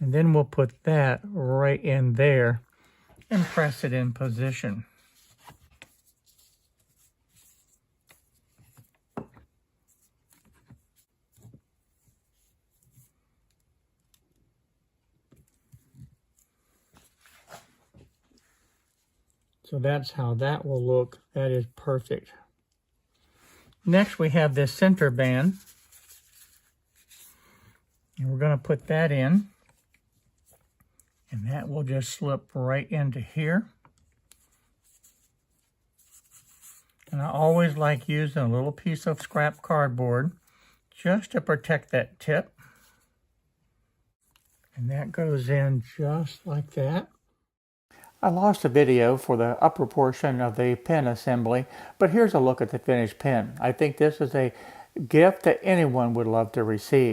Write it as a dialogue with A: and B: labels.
A: And then we'll put that right in there and press it in position. So that's how that will look. That is perfect. Next we have this center band. And we're going to put that in. And that will just slip right into here. And I always like using a little piece of scrap cardboard just to protect that tip. And that goes in just like that. I lost a video for the upper portion of the pen assembly, but here's a look at the finished pen. I think this is a gift that anyone would love to receive.